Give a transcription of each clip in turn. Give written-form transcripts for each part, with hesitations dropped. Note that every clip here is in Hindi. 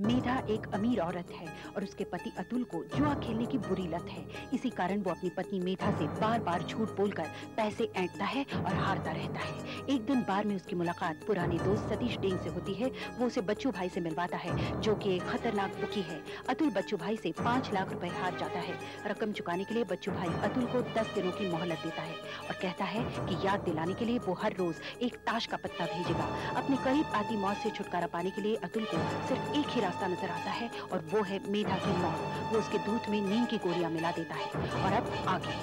मेधा एक अमीर औरत है और उसके पति अतुल को जुआ खेलने की बुरी लत है। इसी कारण वो अपनी पत्नी मेधा से बार बार झूठ बोलकर पैसे ऐंठता है और हारता रहता है। एक दिन बार में उसकी मुलाकात पुराने दोस्त सतीश डेंग से होती है। वो उसे बच्चू भाई से मिलवाता है, जो कि एक खतरनाक बुकी है। अतुल बच्चू भाई से 5 लाख रुपए हार जाता है। रकम चुकाने के लिए बच्चू भाई अतुल को 10 दिनों की मोहलत देता है और कहता है कि याद दिलाने के लिए वो हर रोज एक ताश का पत्ता भेजेगा। अपने करीब आती मौत से छुटकारा पाने के लिए अतुल को सिर्फ एक ही रास्ता नजर आता है और वो है मेधा की मौत। वो उसके दूध में नींद की गोलियां मिला देता है। और अब आगे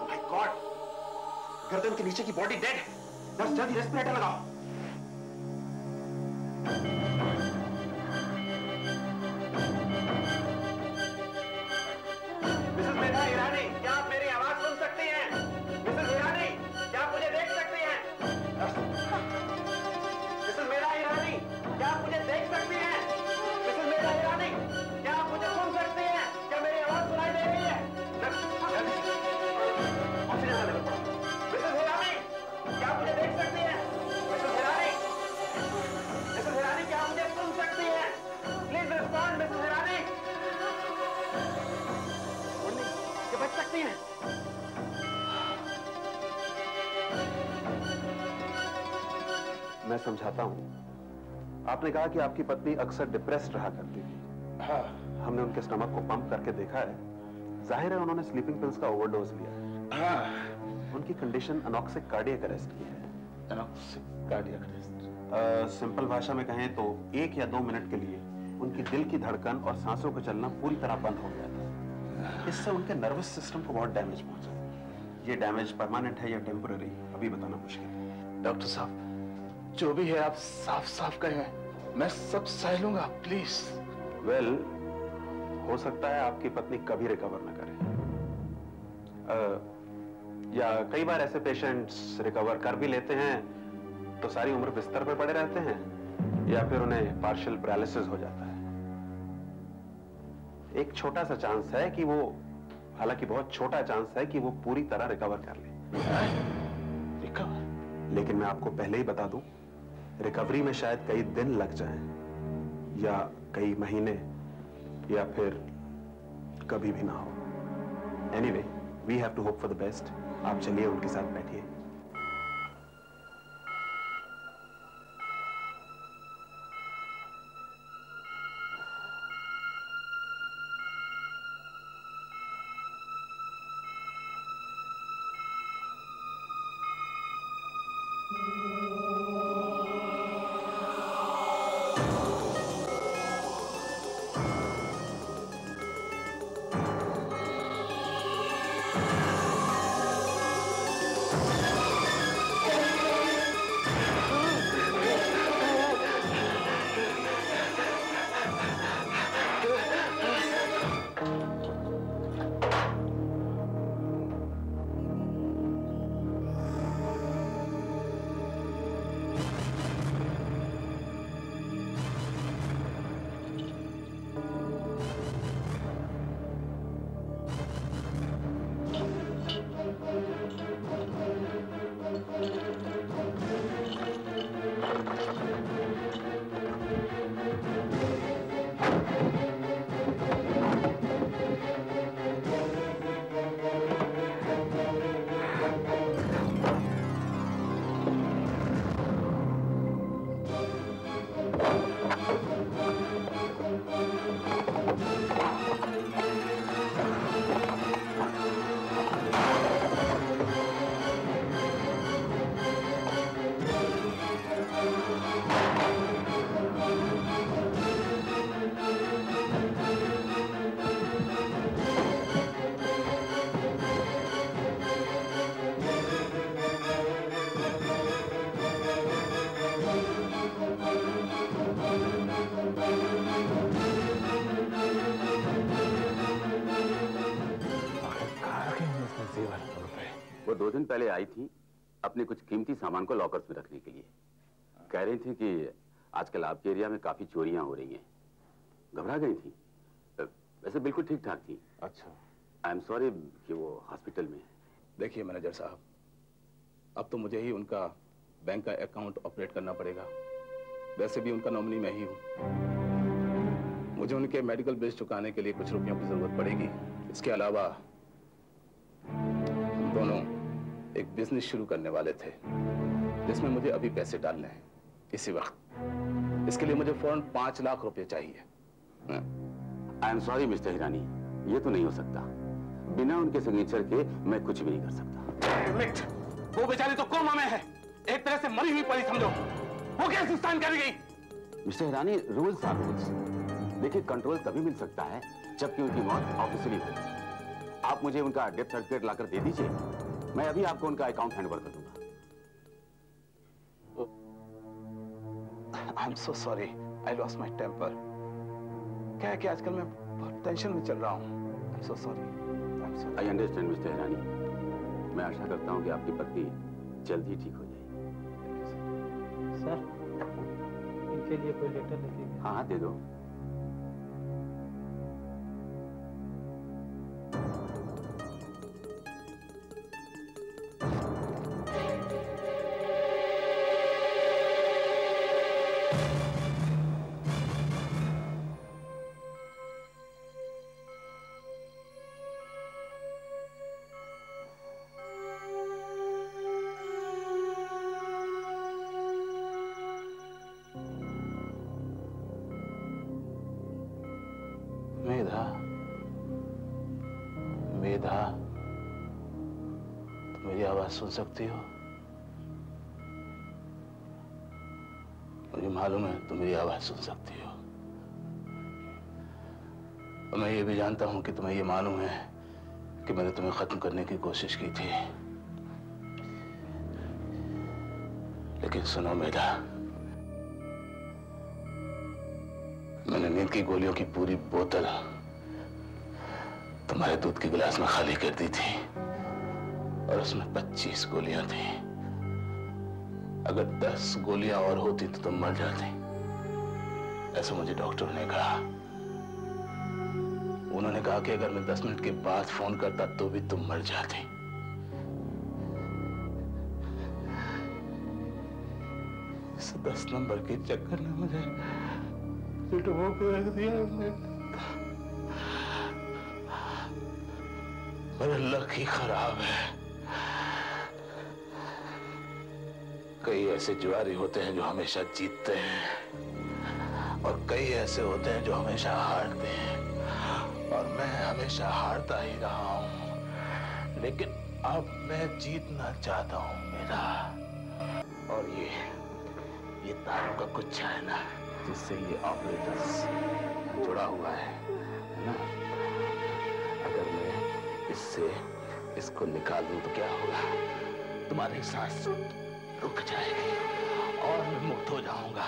माय गॉड, गर्दन के नीचे की बॉडी डेड है। नर्स जल्दी रेस्पिरेटर लगाओ। मिसेस मेधा ईरानी, क्या आप मेरी आवाज सुन सकती हैं? मिसेस ईरानी, क्या आप मुझे देख सकती हैं? मिसेस मेधा ईरानी, क्या आप मुझे देख सकती हैं? मिसेस मेधा ईरानी, क्या आप मुझे सुन सकती हैं? क्या मेरी आवाज सुनाई दे रही है? ऑक्सीजन का लेवल बढ़ाओ। मिसेस ईरानी, क्या आप मुझे देख सकती हैं? मिसेस ईरानी, मिसेस ईरानी, क्या आप मुझे सुन सकती हैं? प्लीज रिस्पॉन्ड मिसेस ईरानी। ये बच सकती हैं। मैं समझाता हूं। आपने कहा कि आपकी पत्नी अक्सर डिप्रेस्ड रहा करती थी। हाँ। हमने उनके स्टमक को पंप करके देखा है। जाहिर है उन्होंने स्लीपिंग पिल्स का ओवरडोज लिया है। हाँ। उनकी कंडीशन अनॉक्सिक कार्डियक अरेस्ट की है। अनॉक्सिक कार्डियक अरेस्ट? सिंपल भाषा में कहें तो 1 या 2 मिनट के लिए उनकी दिल की धड़कन और सांसों का चलना पूरी तरह बंद हो गया था। इससे उनके नर्वस सिस्टम को बहुत डैमेज पहुंचा। ये डैमेज परमानेंट है या टेम्पररी अभी बताना मुश्किल है। डॉक्टर साहब, जो भी है आप साफ साफ कहें, मैं सब सह लूंगा, प्लीज। वेल, हो सकता है आपकी पत्नी कभी रिकवर ना करे, या कई बार ऐसे पेशेंट्स रिकवर कर भी लेते हैं तो सारी उम्र बिस्तर पर पड़े रहते हैं, या फिर उन्हें पार्शियल पैरालिसिस हो जाता है। एक छोटा सा चांस है कि वो, हालांकि बहुत छोटा चांस है कि वो पूरी तरह रिकवर कर ले। रिकवर? लेकिन मैं आपको पहले ही बता दूं, रिकवरी में शायद कई दिन लग जाएं, या कई महीने, या फिर कभी भी ना हो। Anyway, we have to hope for the best. आप चलिए उनके साथ बैठिए। वो 2 दिन पहले आई थी अपने कुछ कीमती सामान को लॉकर्स में रखने के लिए। कह रही थी कि आजकल आपके एरिया में काफी चोरियां हो रही हैं। घबरा गई थी, वैसे बिल्कुल ठीक ठाक थी। अच्छा। आई एम सॉरी कि वो हॉस्पिटल में है। देखिए मैनेजर साहब, अब तो मुझे ही उनका बैंक का अकाउंट ऑपरेट करना पड़ेगा। वैसे भी उनका नॉमिनी मैं ही हूं। मुझे उनके मेडिकल बिल्स चुकाने के लिए कुछ रुपयों की जरूरत पड़ेगी। इसके अलावा हम दोनों एक बिजनेस शुरू करने वाले थे जिसमें मुझे अभी पैसे डालने हैं इसी वक्त। इसके लिए मुझे फौरन 5 लाख रुपए चाहिए। I am sorry mister Hirani, ये तो नहीं हो सकता। बिना उनके सिग्नेचर के मैं कुछ भी नहीं कर सकता। वो बेचारी तो कोमा में है, एक तरह से मरी हुई पड़ी समझो। वो कैसे स्टैंड करेगी? Mr Hirani, rules are rules. देखिए, कंट्रोल तभी मिल सकता है जबकि उनकी मौत ऑफिशियली हो। आप मुझे उनका डेथ सर्टिफिकेट लाकर दे दीजिए, मैं अभी आपको उनका अकाउंट हैंडओवर कर दूंगा। I am so sorry, I lost my temper. क्या है कि आजकल मैं बहुत टेंशन में चल रहा हूँ। आई am so sorry. I understand mister Hirani. मैं आशा करता हूँ कि आपकी पत्नी जल्द ही ठीक हो जाएगी। सर, इनके लिए कोई लेटर लिखिए। हाँ हाँ, दे दो। मेधा, मेधा, तुम मेरी आवाज सुन सकती हो? मुझे मालूम है तुम मेरी आवाज सुन सकती हो। और मैं ये भी जानता हूं कि तुम्हें ये मालूम है कि मैंने तुम्हें खत्म करने की कोशिश की थी। लेकिन सुनो मेधा, मैंने नींद की गोलियों की पूरी बोतल तुम्हारे दूध के गिलास में खाली कर दी थी और उसमें 25 गोलियां थी। अगर 10 गोलियां और होती तो तुम मर जाती, ऐसा मुझे डॉक्टर ने कहा। उन्होंने कहा कि अगर मैं 10 मिनट के बाद फोन करता तो भी तुम मर जाती। इस 10 नंबर के चक्कर में मुझे डुबो के रख दिया। मेरा लक ही खराब है। कई ऐसे जुआरी होते हैं जो हमेशा जीतते हैं और कई ऐसे होते हैं जो हमेशा हारते हैं, और मैं हमेशा हारता ही रहा हूं। लेकिन अब मैं जीतना चाहता हूं मेरा। और ये तारों का गुच्छा है ना, जिससे ये ऑपरेटर्स जुड़ा हुआ है ना, अगर मैं इसको निकाल दूं तो क्या होगा? तुम्हारी सांस रुक जाएगी और मैं मुक्त हो जाऊंगा,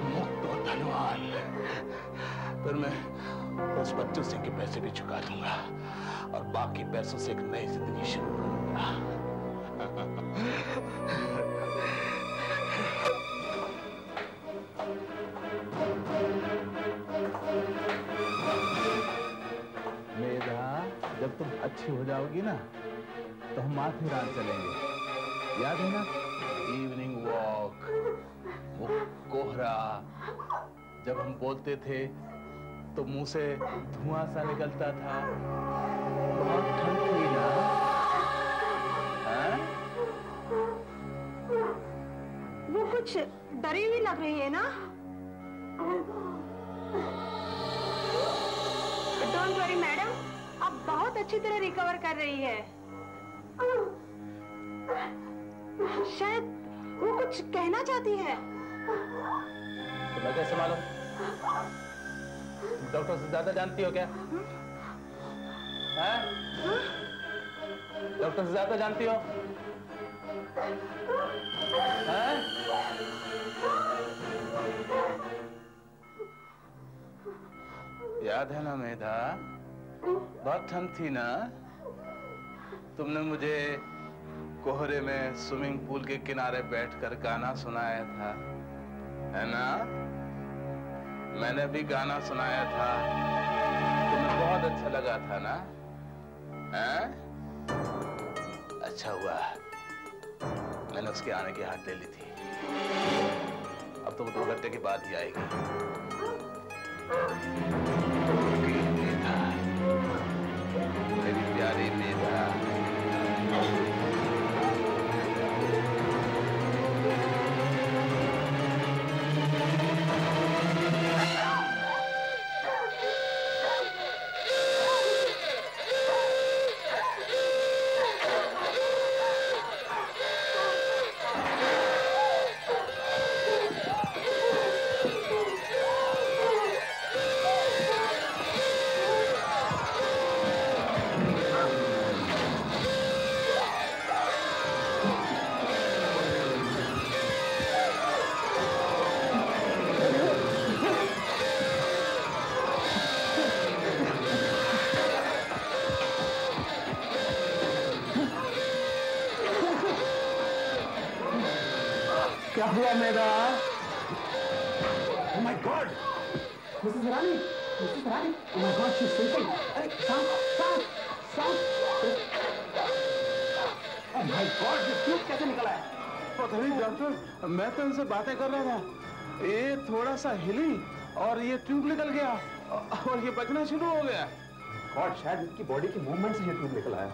मुक्त और धनवान। फिर मैं उस 25 के पैसे भी चुका दूंगा और बाकी पैसों से एक नई जिंदगी शुरू करूंगा। मेधा, जब तुम अच्छी हो जाओगी ना तो हम माथेरान चलेंगे, याद है ना? इवनिंग वॉक, वो कोहरा, जब हम बोलते थे तो मुंह से धुआं सा निकलता था। बहुत ठंड थी ना? हाँ? वो कुछ डरी हुई लग रही है ना? डोंट वरी मैडम, अब बहुत अच्छी तरह रिकवर कर रही है। शायद वो कुछ कहना चाहती है। तो मैं कैसे मालूम? तुम डॉक्टर से ज्यादा जानती हो क्या? हैं? डॉक्टर से ज्यादा जानती हो? हैं? याद है ना मेधा, बहुत ठंड थी ना? तुमने मुझे कोहरे में स्विमिंग पूल के किनारे बैठकर गाना सुनाया था, है ना? मैंने भी गाना सुनाया था, तुम्हें बहुत अच्छा लगा था ना? हैं? अच्छा हुआ मैंने उसके आने की हाथ ले ली थी। अब तो वो 2 घंटे के बाद ही आएगी। मेधा, मेरी प्यारी मेधा। क्या हुआ मेरा? Oh my God! Mrs. Hirani! Mrs. Hirani! Oh my God, she's sleeping! अरे सांप! Oh my God, ये ट्यूब कैसे निकला है? पता नहीं डॉक्टर, मैं तो इनसे बातें कर रहा था। ये थोड़ा सा हिली और ये ट्यूब निकल गया और ये बचना शुरू हो गया। गॉड, शायद इसकी बॉडी की मूवमेंट से ये ट्यूब निकला है।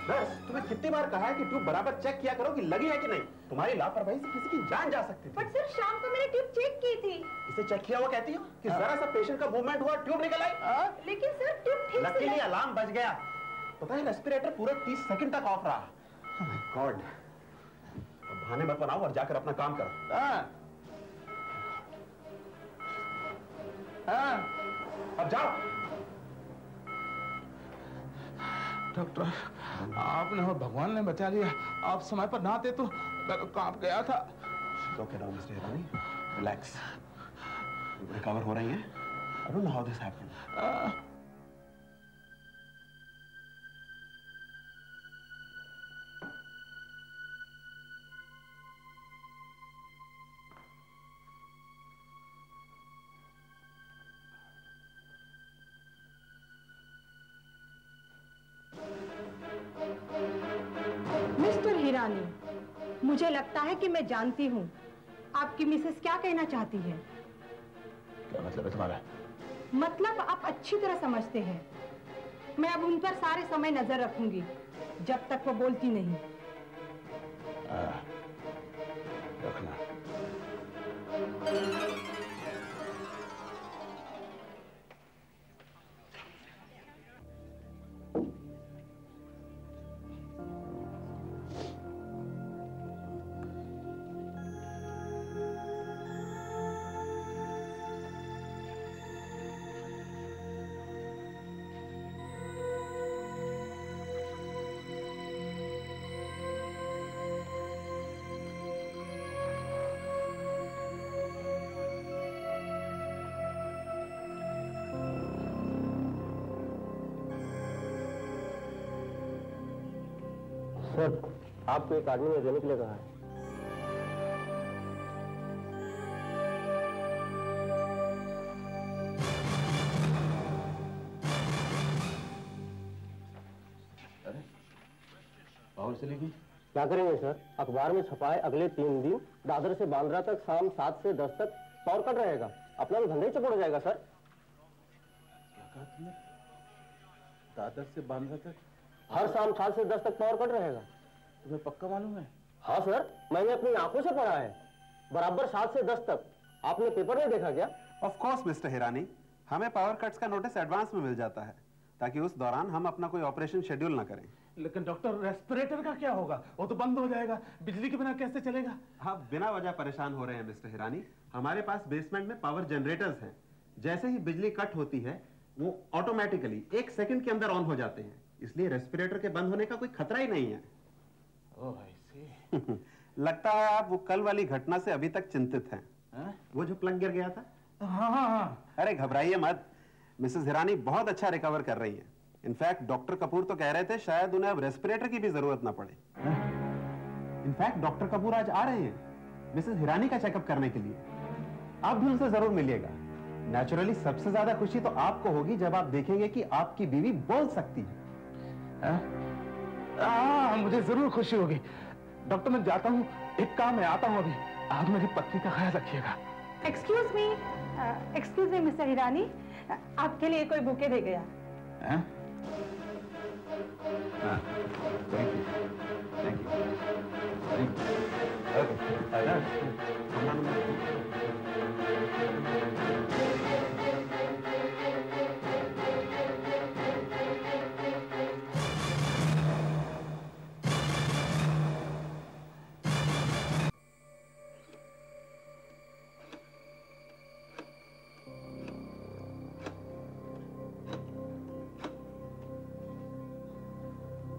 नर्स, तुम्हें कितनी बार कहा है कि ट्यूब बराबर चेक किया करो कि लगी है कि नहीं। तुम्हारी लापरवाही से किसी की जान जा सकती थी। बट सर, शाम को मैंने ट्यूब चेक की थी। इसे चेक किया हुआ कहती हो कि जरा सा पेशेंट का मूवमेंट हुआ ट्यूब निकल आई? लेकिन सर ट्यूब ठीक से लकीली अलार्म बज गया। पता है रेस्पिरेटर पूरे 30 सेकंड तक ऑफ रहा। Oh my God! अब बहाने मत बनाओ और जाकर अपना काम करो। अब जाओ। डॉक्टर, आपने और भगवान ने बचा लिया। आप समय पर ना आते तो मैं तो कांप गया था। Okay now, Mr. Hirani, relax. Recover हो रही हैं? I don't know how this happened. Mister Hirani, मुझे लगता है कि मैं जानती हूँ आपकी मिसेस क्या कहना चाहती है। क्या मतलब है तुम्हारा? मतलब आप अच्छी तरह समझते हैं। मैं अब उन पर सारे समय नजर रखूंगी जब तक वो बोलती नहीं। रखना। सर, आपको एक आदमी ने देने के लिए कहा है। अरे, पावर चली गई। क्या करेंगे सर? अखबार में छपा है अगले 3 दिन दादर से बांद्रा तक शाम 7 से 10 तक पावर कट रहेगा। अपना तो धंधा ही चौपड़ हो जाएगा सर। क्या कहा तुमने? दादर से बांद्रा तक हर शाम 7 से 10 तक पावर कट रहेगा। तुम्हें पक्का मालूम है? हाँ सर, मैंने अपनी आंखों से पढ़ा है। बराबर 7 से 10 तक। आपने पेपर में देखा क्या? ऑफ कोर्स मिस्टर हिरानी, हमें पावर कट्स का नोटिस एडवांस में मिल जाता है ताकि उस दौरान हम अपना कोई ऑपरेशन शेड्यूल ना करें। लेकिन डॉक्टर, रेस्पिरेटर का क्या होगा? वो तो बंद हो जाएगा। बिजली के बिना कैसे चलेगा? आप बिना वजह परेशान हो रहे हैं मिस्टर हिरानी। हमारे पास बेसमेंट में पावर जनरेटर्स हैं। जैसे ही बिजली कट होती है वो ऑटोमेटिकली 1 सेकंड के अंदर ऑन हो जाते हैं। इसलिए रेस्पिरेटर के बंद होने का कोई खतरा ही नहीं है। ओह, आई सी। लगता है आप वो कल वाली घटना से अभी तक चिंतित हैं। वो जो प्लग गिर गया था। हाँ। अरे घबराइए मत, मिसेस हिरानी बहुत अच्छा रिकवर कर रही है। इनफैक्ट डॉक्टर कपूर तो कह रहे थे शायद उन्हें अब रेस्पिरेटर की भी जरूरत ना पड़े। इनफैक्ट डॉक्टर कपूर आज आ रहे हैं मिसेस हिरानी का चेकअप करने के लिए। आप भी उनसे जरूर मिलिएगा। नेचुरली सबसे ज्यादा खुशी तो आपको होगी जब आप देखेंगे कि आपकी बीवी बोल सकती है। मुझे जरूर खुशी होगी। डॉक्टर मैं जाता हूँ, एक काम है, आता हूँ अभी। आप मेरी पत्नी का ख्याल रखिएगा। एक्सक्यूज मी मिस्टर हिरानी, आपके लिए कोई बुके दे गया।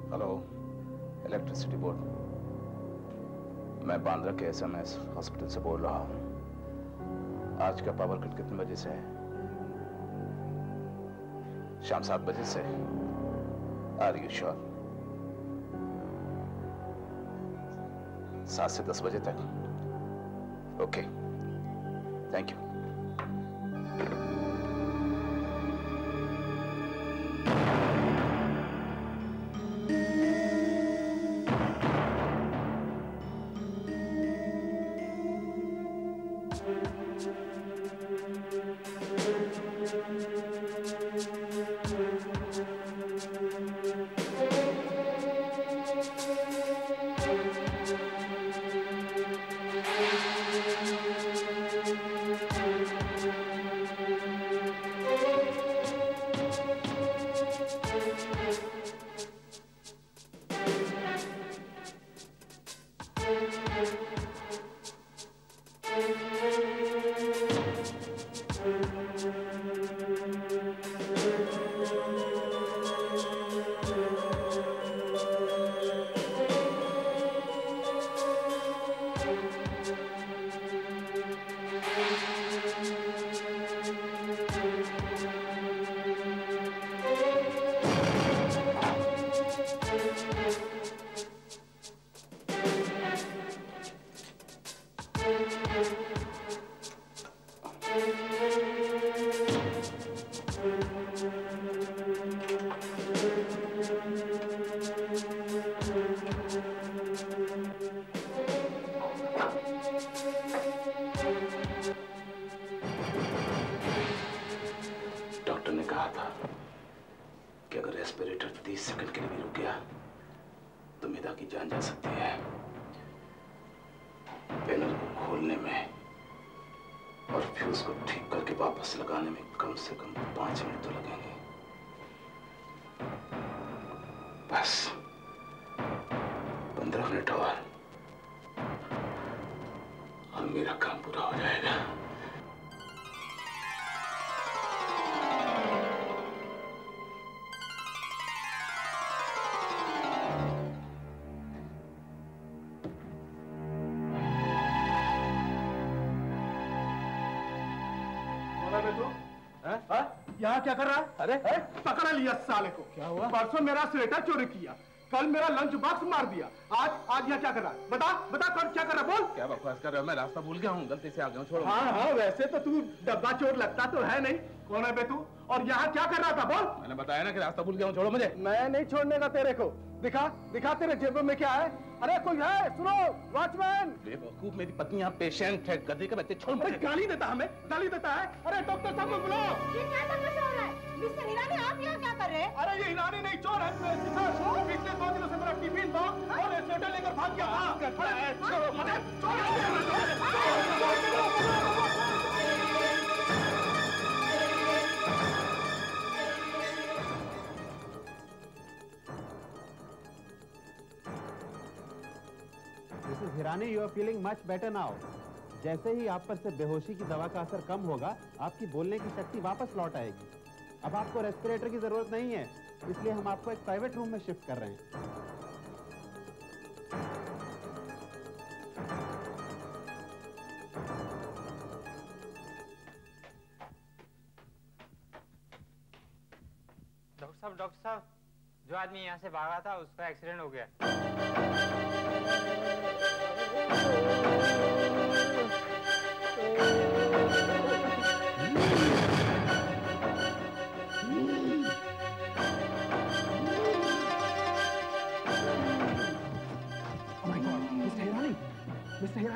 Hello, electricity board. मैं बांद्रा के एसएमएस हॉस्पिटल से बोल रहा हूँ। आज का पावर कट कितने बजे से है? शाम 7 बजे से। Are you sure? 7 से 10 बजे तक? Okay, thank you. डॉक्टर ने कहा था कि अगर रेस्पिरेटर 30 सेकंड के लिए भी रुक गया तो मिदा की जान जा सकती है। पैनल को खोलने में और फ्यूज को ठीक करके वापस लगाने में कम से कम 5 मिनट तो लगेंगे। बस 15 मिनट और मेरा काम पूरा हो जाएगा। यहाँ क्या कर रहा है? अरे पकड़ा लिया साले को। क्या हुआ? परसों मेरा स्वेटर चोरी किया, कल मेरा लंच बॉक्स मार दिया, आज यहाँ क्या कर रहा है? बता बता, कर क्या कर रहा है? बोल। क्या बकवास कर रहा है? मैं रास्ता भूल गया हूँ, गलती से आ गया हूँ, छोड़ो। हाँ, वैसे तो तू डब्बा चोर लगता तो है नहीं। कौन है बे तू? और यहाँ क्या कर रहा था? बोल। मैंने बताया ना कि रास्ता भूल गया हूँ, छोड़ो मुझे। मैं नहीं छोड़ने का तेरे को। दिखा दिखा तेरे जेब में क्या है? अरे कोई है? सुनो वॉचमैन। बेवकूफ, मेरी पत्नी यहाँ पेशेंट है, गधे का बच्चे। छोड़ मुझे। गाली देता हमें, गाली देता है। अरे डॉक्टर साहब को बुलाओ। ये क्या तमाशा हो रहा है? मिस्टर हिरानी, आप यहाँ क्या कर रहे हैं? अरे ये हिरानी नहीं, चोर है। पिछले 2 दिनों से मेरा टिफिन बॉक्स और स्वेटर लेकर भाग गया। Mrs Hirani, you are feeling much better now. जैसे ही आप पर से बेहोशी की दवा का असर कम होगा, आपकी बोलने की शक्ति वापस लौट आएगी। अब आपको रेस्पिरेटर की जरूरत नहीं है, इसलिए हम आपको एक प्राइवेट रूम में शिफ्ट कर रहे हैं। डॉक्टर साहब, जो आदमी यहाँ से भागा था उसका एक्सीडेंट हो गया।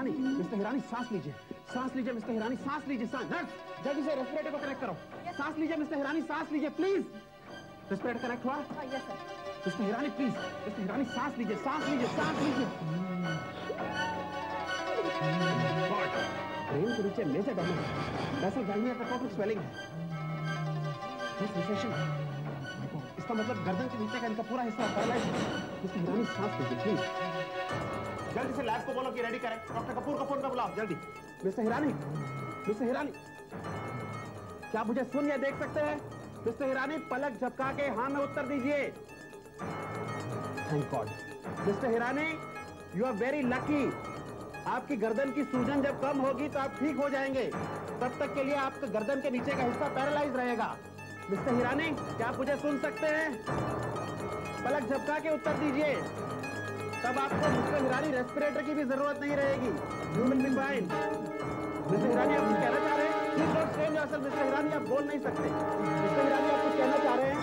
मिस्टर हिरानी सांस लीजिए मिस्टर हिरानी सांस लीजिए नर्स जल्दी से रेस्पिरेटर को कनेक्ट करो सांस लीजिए मिस्टर हिरानी सांस लीजिए प्लीज रेस्पिरेटर कनेक्ट हुआ yes sir mister Hirani please mister Hirani सांस लीजिए ब्रेन के नीचे मेजर डैमेज वैसा गैंग्लिया का टॉपिक स्वेलिंग है इसका मतलब गर्दन के नीचे का इनका पूरा हिस्सा पैरालाइज है मिस्टर हिरानी सांस लीजिए प्लीज जल्दी से लैब को बोलो कि रेडी करें डॉक्टर कपूर को फोन पे बुलाओ जल्दी मिस्टर हिरानी क्या मुझे सुन या देख सकते हैं मिस्टर हिरानी पलक झपका के हाँ में उत्तर दीजिए thank God Mr Hirani you are very lucky आपकी गर्दन की सूजन जब कम होगी तो आप ठीक हो जाएंगे तब तक के लिए आपका गर्दन के नीचे का हिस्सा पैरालाइज रहेगा मिस्टर हिरानी क्या आप मुझे सुन सकते हैं पलक झपका के उत्तर दीजिए तब आपको मिस्टर हिरानी रेस्पिरेटर की भी जरूरत नहीं रहेगी you will be fine mister Hirani आप कुछ कहना चाह रहे हैं please don't strain yourself mister Hirani आप बोल नहीं सकते मिस्टर हिरानी आप कुछ कहना चाह रहे हैं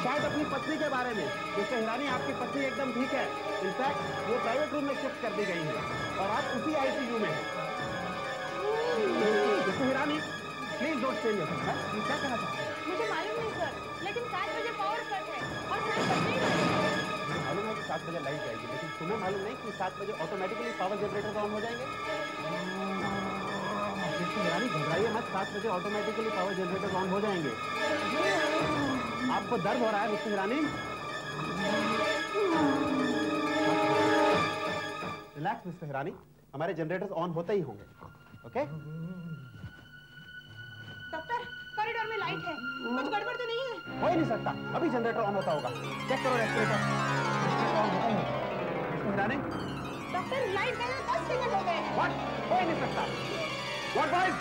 शायद अपनी पत्नी के बारे में मिस्टर हिरानी आपकी पत्नी एकदम ठीक है इनफैक्ट वो प्राइवेट रूम में शिफ्ट कर दी गई है और आप उसी आईसीयू में हैं mister Hirani please don't strain yourself क्या कहना चाहते हैं मुझे मालूम नहीं सर लेकिन 7 बजे पावर कट है और 7 बजे मालूम है कि 7 बजे लाइट जाएगी लेकिन तुम्हें मालूम नहीं कि 7 बजे ऑटोमेटिकली पावर जनरेटर ऑन हो जाएंगे मिस्टर हिरानी घबराइए मत 7 बजे ऑटोमेटिकली पावर जनरेटर ऑन हो जाएंगे आपको दर्द हो रहा है mister Hirani relax mister Hirani हमारे जनरेटर्स ऑन होते ही होंगे ओके डॉक्टर कॉरिडोर में लाइट है कुछ गड़बड़ तो नहीं है हो ही नहीं सकता अभी जनरेटर ऑन होता होगा चेक करो respirator mister Hirani doctor light गए 10 सेकंड हो गए हैं व्हाट हो ही नहीं सकता व्हाट बॉयज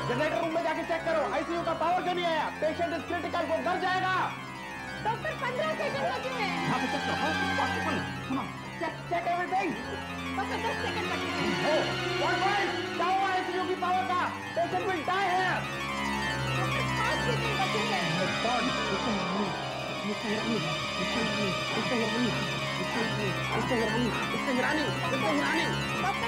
जनरेटर रूम में जाके चेक करो आईसीयू का पावर क्यों नहीं आया पेशेंट इज क्रिटिकल वो घर जाएगा डॉक्टर 15 सेकंड बचे हैं हाँ चेक करो पॉसिबल सुनो चेक एवरीथिंग डॉक्टर 10 सेकंड बचे हैं व्हाट बॉयज क्या हुआ आईसीयू की पावर का patient will die here doctor 5 second बचे हैं गॉड मिस्टर हिरानी डॉक्टर